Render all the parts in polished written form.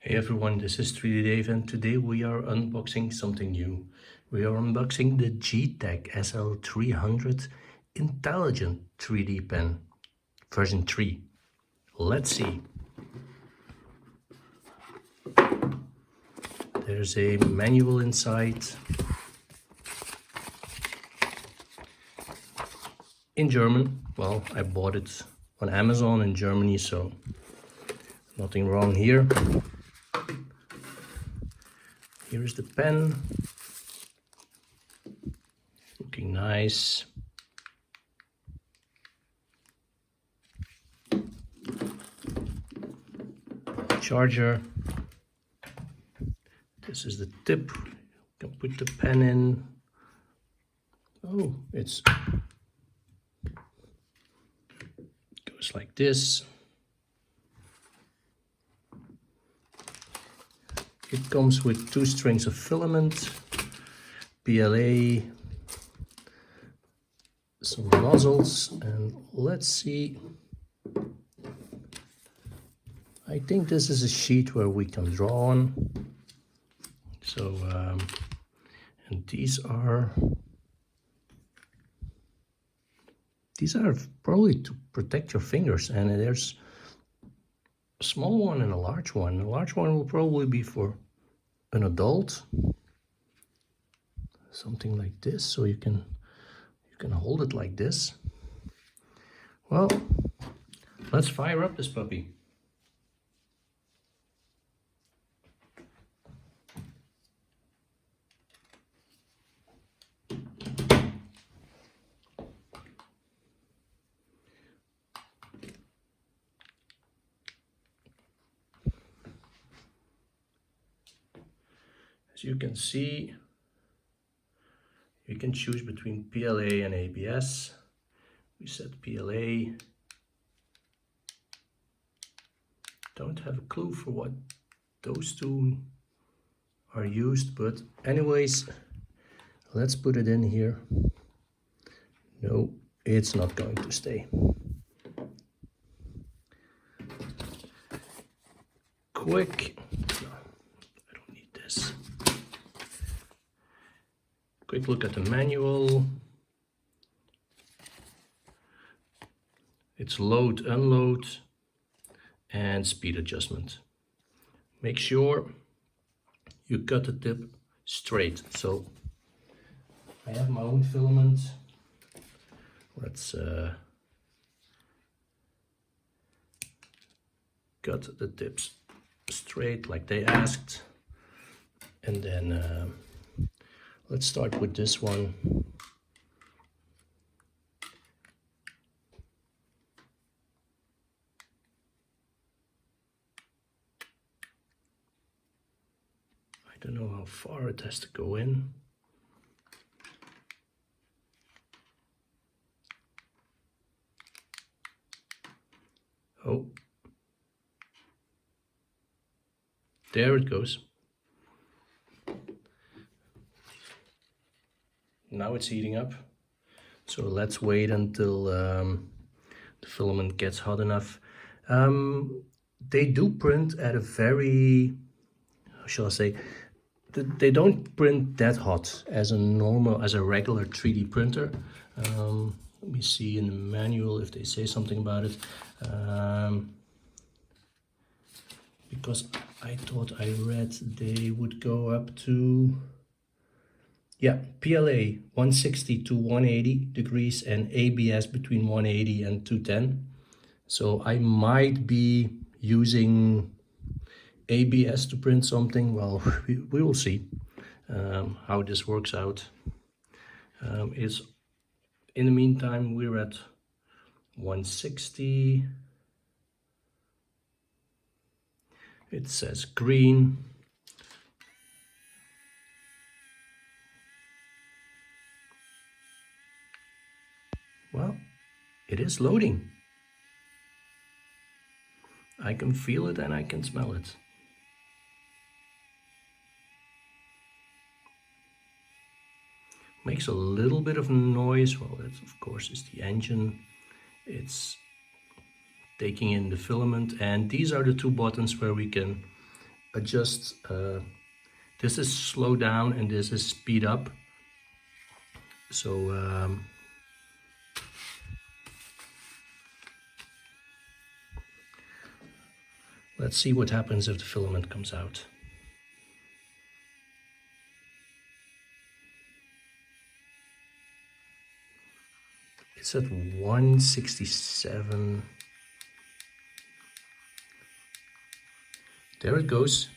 Hey everyone, this is 3D Dave and today we are unboxing something new. We are unboxing the Geeetech SL300 Intelligent 3D pen version 3. Let's see. There's a manual inside in German. Well, I bought it on Amazon in Germany, so nothing wrong here. Here is the pen, looking nice. Charger. This is the tip. You can put the pen in. Oh, it goes like this. It comes with 2 strings of filament, PLA, some nozzles, and let's see. I think this is a sheet where we can draw on. So, and these are probably to protect your fingers, and there's a small one and a large one. The large one will probably be for an adult, something like this, so you can hold it like this. Well, let's fire up this puppy. As you can see, you can choose between PLA and ABS. We set PLA. Don't have a clue for what those two are used, but anyways, let's put it in here. No, it's not going to stay. Quick. Quick look at the manual. It's load, unload, and speed adjustment. Make sure you cut the tip straight. So I have my own filament. Let's cut the tips straight like they asked, and then let's start with this one. I don't know how far it has to go in. Oh, there it goes. Now it's heating up, so let's wait until the filament gets hot enough. They do print at a very, how shall I say, they don't print that hot as a regular 3D printer. Let me see in the manual if they say something about it, because I thought I read they would go up to, yeah, PLA 160 to 180 degrees and ABS between 180 and 210. So I might be using ABS to print something. Well, we will see how this works out. In the meantime, we're at 160. It says green. Well, it is loading. I can feel it and I can smell it. Makes a little bit of noise. Well, that of course is the engine. It's taking in the filament, and these are the 2 buttons where we can adjust. This is slow down and this is speed up. So let's see what happens if the filament comes out. It's at 167. There it goes.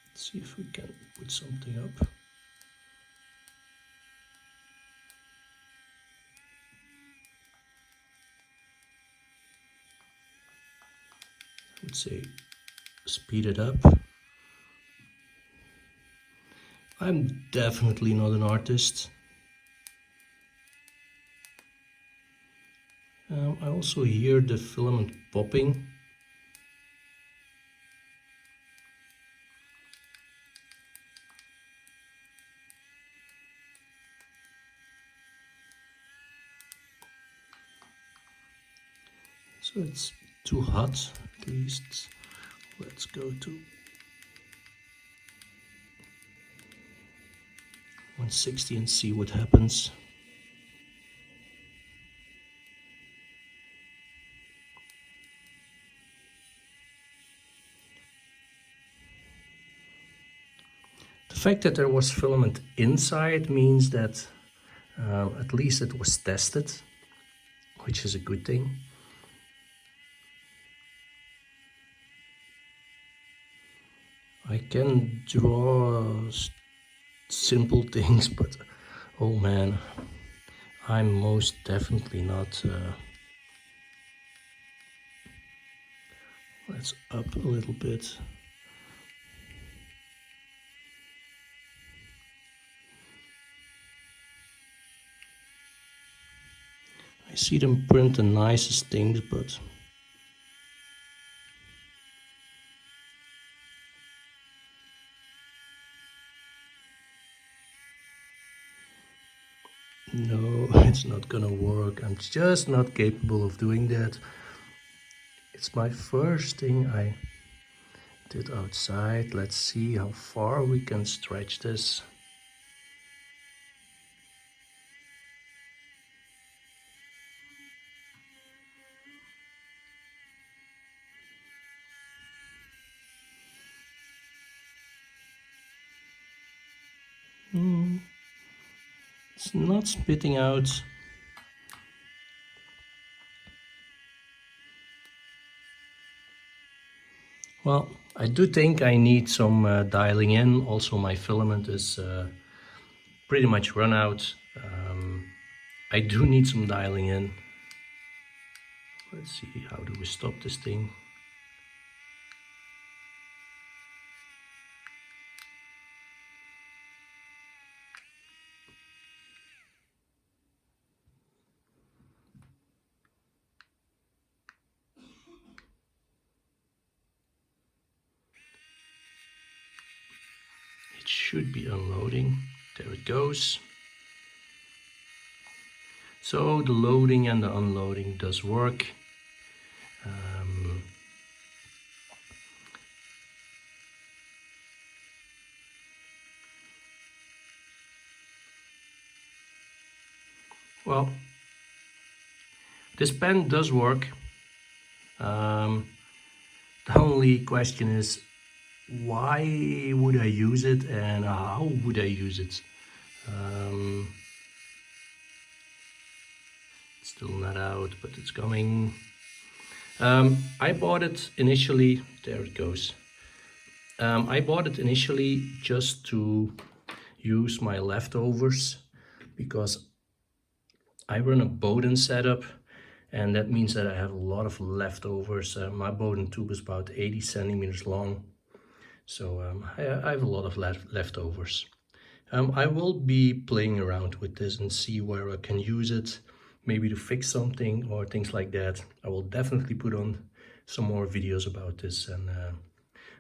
Let's see if we can put something up. I would say speed it up. I'm definitely not an artist. I also hear the filament popping. So it's too hot, at least. Let's go to 160 and see what happens. The fact that there was filament inside means that at least it was tested, which is a good thing. I can draw simple things, but oh man, I'm most definitely not. Let's up a little bit. I see them print the nicest things, but no, it's not gonna work. I'm just not capable of doing that. It's my first thing I did outside. Let's see how far we can stretch this. It's not spitting out. Well, I do think I need some dialing in. Also, my filament is pretty much run out. I do need some dialing in. Let's see, how do we stop this thing? It should be unloading. There it goes. So the loading and the unloading does work. Well, this pen does work. The only question is, why would I use it and how would I use it? It's still not out, but it's coming. I bought it initially, there it goes. I bought it initially just to use my leftovers because I run a Bowden setup, and that means that I have a lot of leftovers. My Bowden tube is about 80 centimeters long, so I have a lot of leftovers. I will be playing around with this and see where I can use it, maybe to fix something or things like that. I will definitely put on some more videos about this, and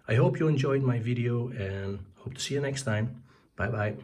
I hope you enjoyed my video and hope to see you next time. Bye bye.